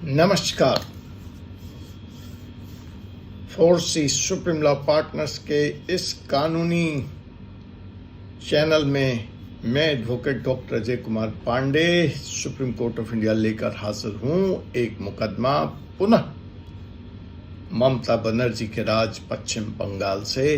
नमस्कार। 4C supreme law partners के इस कानूनी चैनल में मैं advocate doctor Ajay Kumar Pandey Supreme Court of India लेकर हाजिर हूं। एक मुकदमा पुनः ममता बनर्जी के राज पश्चिम बंगाल से,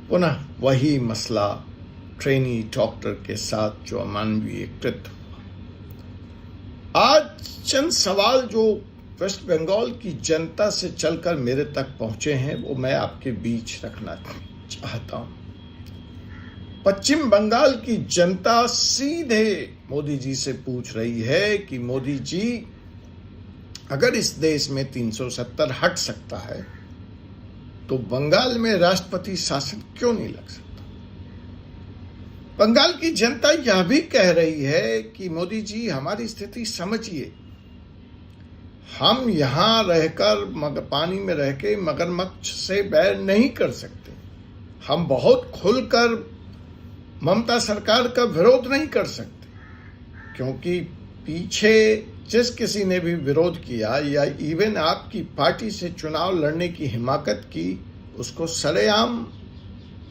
पुनः वही मसला ट्रेनी डॉक्टर के साथ जो अमानवीय कृत्य। आज चंद सवाल जो वेस्ट बंगाल की जनता से चलकर मेरे तक पहुंचे हैं वो मैं आपके बीच रखना चाहता हूं। पश्चिम बंगाल की जनता सीधे मोदी जी से पूछ रही है कि मोदी जी, अगर इस देश में 370 हट सकता है तो बंगाल में राष्ट्रपति शासन क्यों नहीं लग सकता। बंगाल की जनता यह भी कह रही है कि मोदी जी, हमारी स्थिति समझिए, हम यहां रहकर पानी में रह के मगरमच्छ से बैर नहीं कर सकते। हम बहुत खुलकर ममता सरकार का विरोध नहीं कर सकते, क्योंकि पीछे जिस किसी ने भी विरोध किया या इवन आपकी पार्टी से चुनाव लड़ने की हिमाकत की, उसको सरेआम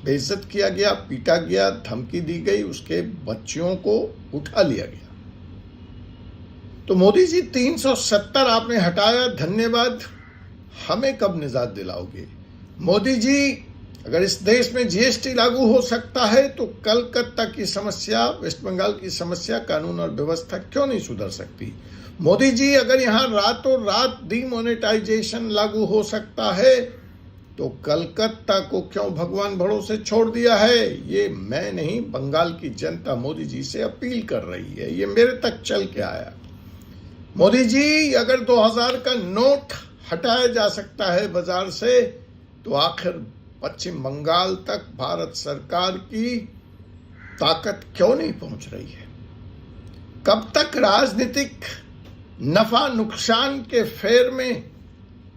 बेइज्जत किया गया, पीटा गया, धमकी दी गई, उसके बच्चियों को उठा लिया गया। तो मोदी जी 370 आपने हटाया, धन्यवाद। हमें कब निजात दिलाओगे मोदी जी? अगर इस देश में जीएसटी लागू हो सकता है तो कलकत्ता की समस्या, वेस्ट बंगाल की समस्या, कानून और व्यवस्था क्यों नहीं सुधर सकती? मोदी जी, अगर यहां रातों रात डीमोनेटाइजेशन लागू हो सकता है तो कलकत्ता को क्यों भगवान भरोसे छोड़ दिया है? ये मैं नहीं, बंगाल की जनता मोदी जी से अपील कर रही है। ये मेरे तक चल के आया। मोदी जी, अगर 2000 का नोट हटाया जा सकता है बाजार से तो आखिर पश्चिम बंगाल तक भारत सरकार की ताकत क्यों नहीं पहुंच रही है? कब तक राजनीतिक नफा नुकसान के फेर में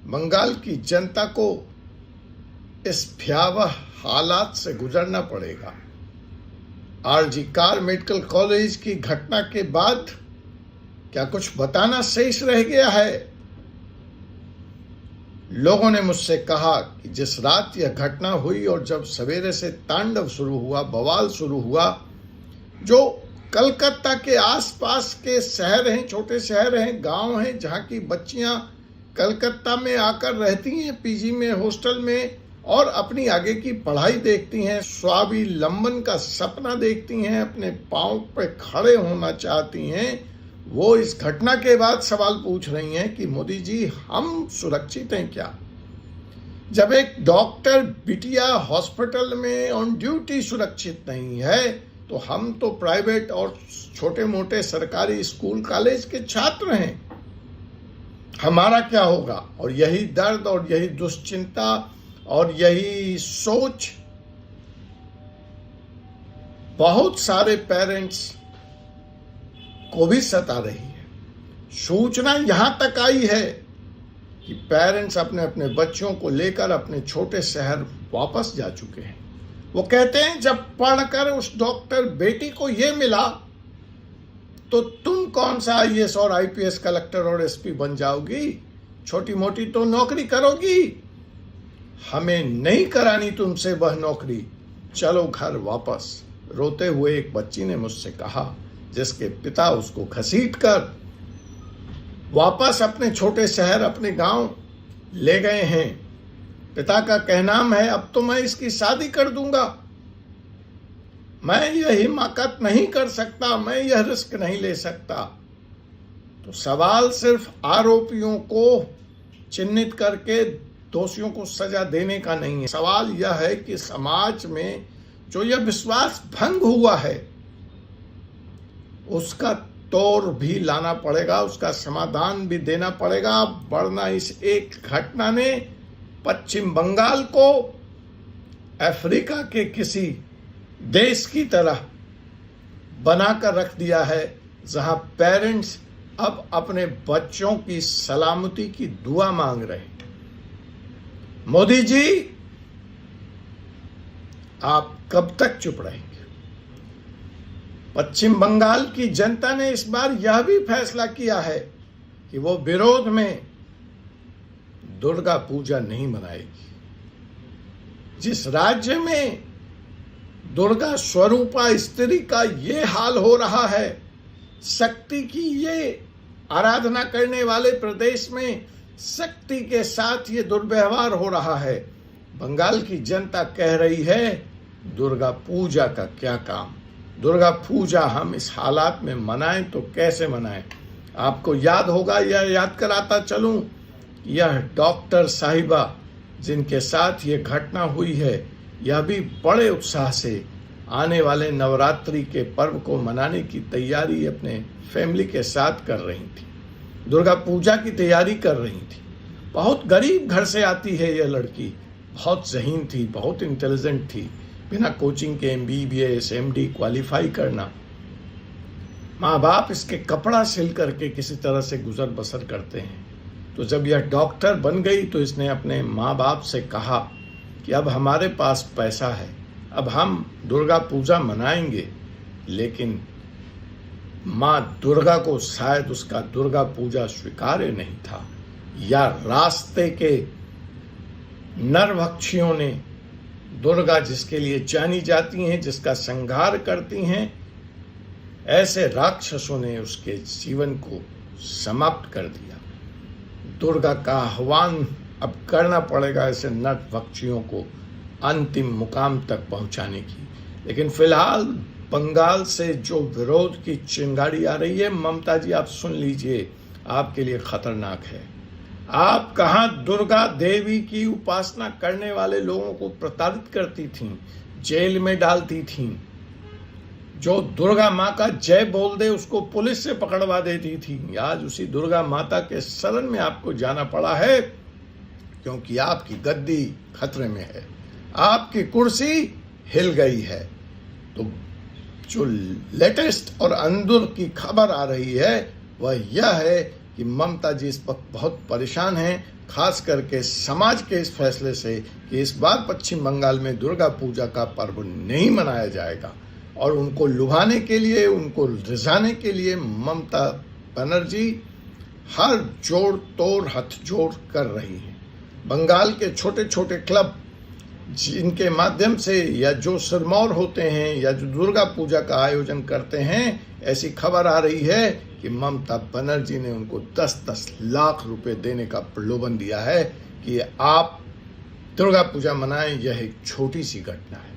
बंगाल की जनता को इस भयावह हालात से गुजरना पड़ेगा? आरजी कार मेडिकल कॉलेज की घटना के बाद क्या कुछ बताना शेष रह गया है? लोगों ने मुझसे कहा कि जिस रात यह घटना हुई और जब सवेरे से तांडव शुरू हुआ, बवाल शुरू हुआ, जो कलकत्ता के आसपास के शहर हैं, छोटे शहर हैं, गांव हैं, जहां की बच्चियां कलकत्ता में आकर रहती हैं, पीजी में, हॉस्टल में, और अपनी आगे की पढ़ाई देखती हैं, स्वावलंबन का सपना देखती हैं, अपने पांव पे खड़े होना चाहती हैं, वो इस घटना के बाद सवाल पूछ रही हैं कि मोदी जी, हम सुरक्षित हैं क्या? जब एक डॉक्टर बिटिया हॉस्पिटल में ऑन ड्यूटी सुरक्षित नहीं है तो हम तो प्राइवेट और छोटे मोटे सरकारी स्कूल कॉलेज के छात्र हैं, हमारा क्या होगा? और यही दर्द और यही दुश्चिंता और यही सोच बहुत सारे पेरेंट्स को भी सता रही है। सूचना यहां तक आई है कि पेरेंट्स अपने अपने बच्चों को लेकर अपने छोटे शहर वापस जा चुके हैं। वो कहते हैं, जब पढ़कर उस डॉक्टर बेटी को ये मिला तो तुम कौन सा आईएएस और आईपीएस, कलेक्टर और एसपी बन जाओगी? छोटी मोटी तो नौकरी करोगी। हमें नहीं करानी तुमसे वह नौकरी, चलो घर वापस। रोते हुए एक बच्ची ने मुझसे कहा, जिसके पिता उसको घसीटकर वापस अपने छोटे शहर, अपने गांव ले गए हैं। पिता का कहना है, अब तो मैं इसकी शादी कर दूंगा, मैं यह हिमाकत नहीं कर सकता, मैं यह रिस्क नहीं ले सकता। तो सवाल सिर्फ आरोपियों को चिन्हित करके दोषियों को सजा देने का नहीं है। सवाल यह है कि समाज में जो यह विश्वास भंग हुआ है उसका तोड़ भी लाना पड़ेगा, उसका समाधान भी देना पड़ेगा, वरना इस एक घटना ने पश्चिम बंगाल को अफ्रीका के किसी देश की तरह बनाकर रख दिया है, जहां पेरेंट्स अब अपने बच्चों की सलामती की दुआ मांग रहे हैं। मोदी जी, आप कब तक चुप रहेंगे? पश्चिम बंगाल की जनता ने इस बार यह भी फैसला किया है कि वो विरोध में दुर्गा पूजा नहीं मनाएगी। जिस राज्य में दुर्गा स्वरूपा स्त्री का ये हाल हो रहा है, शक्ति की ये आराधना करने वाले प्रदेश में शक्ति के साथ ये दुर्व्यवहार हो रहा है, बंगाल की जनता कह रही है दुर्गा पूजा का क्या काम। दुर्गा पूजा हम इस हालात में मनाएं तो कैसे मनाएं। आपको याद होगा, या याद कराता चलूं, यह डॉक्टर साहिबा जिनके साथ ये घटना हुई है, यह भी बड़े उत्साह से आने वाले नवरात्रि के पर्व को मनाने की तैयारी अपने फैमिली के साथ कर रही थी, दुर्गा पूजा की तैयारी कर रही थी। बहुत गरीब घर से आती है यह लड़की, बहुत ज़हीन थी, बहुत इंटेलिजेंट थी, बिना कोचिंग के MBBS MD क्वालिफाई करना। माँ बाप इसके कपड़ा सिल करके किसी तरह से गुजर बसर करते हैं। तो जब यह डॉक्टर बन गई तो इसने अपने माँ बाप से कहा कि अब हमारे पास पैसा है, अब हम दुर्गा पूजा मनाएंगे, लेकिन माँ दुर्गा को शायद उसका दुर्गा पूजा स्वीकार्य नहीं था, या रास्ते के नरभक्षियों ने, दुर्गा जिसके लिए जानी जाती हैं, जिसका संहार करती हैं, ऐसे राक्षसों ने उसके जीवन को समाप्त कर दिया। दुर्गा का आह्वान अब करना पड़ेगा ऐसे नरभक्षियों को अंतिम मुकाम तक पहुंचाने की। लेकिन फिलहाल बंगाल से जो विरोध की चिंगारी आ रही है, ममता जी आप सुन लीजिए, आपके लिए खतरनाक है। आप कहाँ दुर्गा देवी की उपासना करने वाले लोगों को प्रताड़ित करती थीं, जेल में डालती थीं, जो दुर्गा माँ का जय बोल दे उसको पुलिस से पकड़वा देती थी। आज उसी दुर्गा माता के शरण में आपको जाना पड़ा है, क्योंकि आपकी गद्दी खतरे में है, आपकी कुर्सी हिल गई है। तो जो लेटेस्ट और अंदर की खबर आ रही है वह यह है कि ममता जी इस वक्त बहुत परेशान हैं, खास करके समाज के इस फैसले से कि इस बार पश्चिम बंगाल में दुर्गा पूजा का पर्व नहीं मनाया जाएगा। और उनको लुभाने के लिए, उनको रिझाने के लिए ममता बनर्जी हर जोड़ तोड़ हथजोड़ कर रही हैं। बंगाल के छोटे छोटे क्लब जिनके माध्यम से, या जो सिरमौर होते हैं, या जो दुर्गा पूजा का आयोजन करते हैं, ऐसी खबर आ रही है कि ममता बनर्जी ने उनको 10-10 लाख रुपए देने का प्रलोभन दिया है कि आप दुर्गा पूजा मनाएं, यह एक छोटी सी घटना है।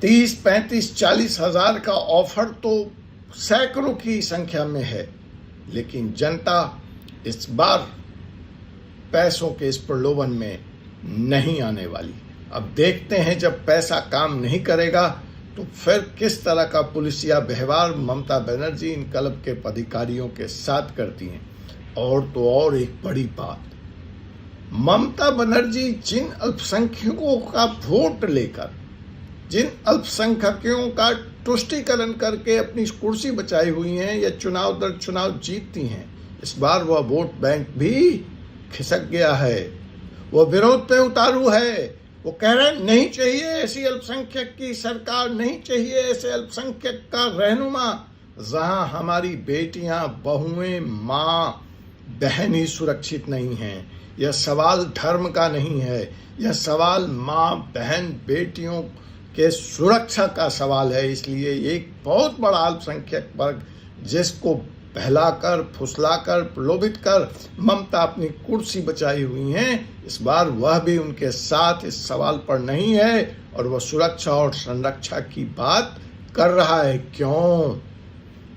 30, 35, 40 हजार का ऑफर तो सैकड़ों की संख्या में है, लेकिन जनता इस बार पैसों के इस प्रलोभन में नहीं आने वाली। अब देखते हैं जब पैसा काम नहीं करेगा तो फिर किस तरह का पुलिसिया व्यवहार ममता बनर्जी इन क्लब के अधिकारियों के साथ करती हैं। और तो और एक बड़ी बात, ममता बनर्जी जिन अल्पसंख्यकों का वोट लेकर, जिन अल्पसंख्यकों का तुष्टीकरण करके अपनी कुर्सी बचाई हुई हैं या चुनाव दर चुनाव जीतती हैं, इस बार वह वोट बैंक भी खिसक गया है। वो विरोध पे उतारू है। वो कह रहे हैं नहीं चाहिए ऐसी अल्पसंख्यक की सरकार, नहीं चाहिए ऐसे अल्पसंख्यक का रहनुमा, जहां हमारी बेटियां, बहुएं, माँ, बहन ही सुरक्षित नहीं हैं। यह सवाल धर्म का नहीं है, यह सवाल माँ, बहन, बेटियों के सुरक्षा का सवाल है। इसलिए एक बहुत बड़ा अल्पसंख्यक वर्ग जिसको बहलाकर, फुसलाकर, प्रलोभित कर ममता अपनी कुर्सी बचाई हुई हैं, इस बार वह भी उनके साथ इस सवाल पर नहीं है और वह सुरक्षा और संरक्षा की बात कर रहा है। क्यों?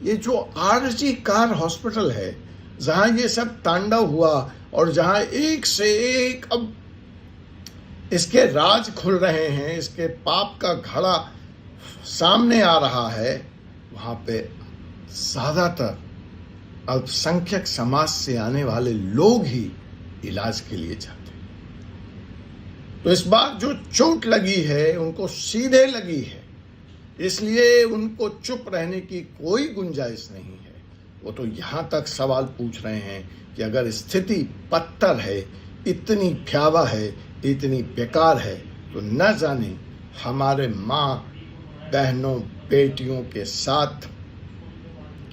ये जो आरजी कार हॉस्पिटल है, जहां ये सब तांडव हुआ और जहां एक से एक अब इसके राज खुल रहे हैं, इसके पाप का घड़ा सामने आ रहा है, वहां पे ज्यादातर अल्पसंख्यक समाज से आने वाले लोग ही इलाज के लिए जाते हैं। तो इस बार जो चोट लगी है उनको सीधे लगी है, इसलिए उनको चुप रहने की कोई गुंजाइश नहीं है। वो तो यहाँ तक सवाल पूछ रहे हैं कि अगर स्थिति पत्थर है, इतनी भयावह है, इतनी बेकार है, तो न जाने हमारे माँ, बहनों, बेटियों के साथ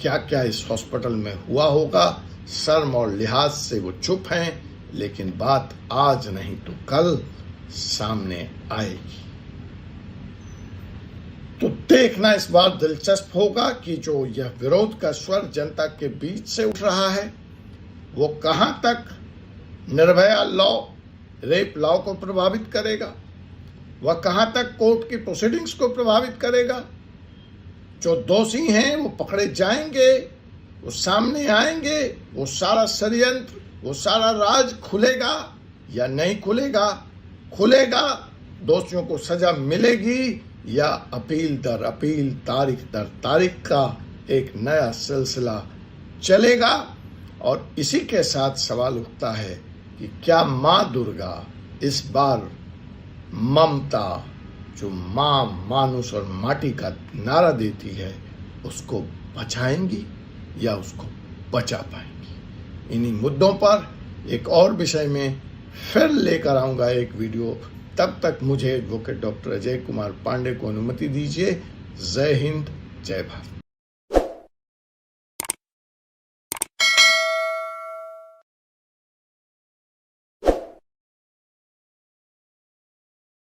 क्या क्या इस हॉस्पिटल में हुआ होगा। शर्म और लिहाज से वो चुप हैं, लेकिन बात आज नहीं तो कल सामने आएगी। तो देखना इस बार दिलचस्प होगा कि जो यह विरोध का स्वर जनता के बीच से उठ रहा है वो कहां तक निर्भया लॉ, रेप लॉ को प्रभावित करेगा, वह कहां तक कोर्ट की प्रोसीडिंग्स को प्रभावित करेगा। जो दोषी हैं वो पकड़े जाएंगे, वो सामने आएंगे, वो सारा षड्यंत्र, वो सारा राज खुलेगा या नहीं खुलेगा। खुलेगा, दोषियों को सजा मिलेगी, या अपील दर अपील, तारीख दर तारीख का एक नया सिलसिला चलेगा। और इसी के साथ सवाल उठता है कि क्या माँ दुर्गा इस बार ममता, जो माँ मानुष और माटी का नारा देती है, उसको बचाएंगी या उसको बचा पाएंगी। इन्हीं मुद्दों पर एक और विषय में फिर लेकर आऊँगा एक वीडियो। तब तक मुझे एडवोकेट डॉक्टर अजय कुमार पांडे को अनुमति दीजिए। जय हिंद, जय भारत।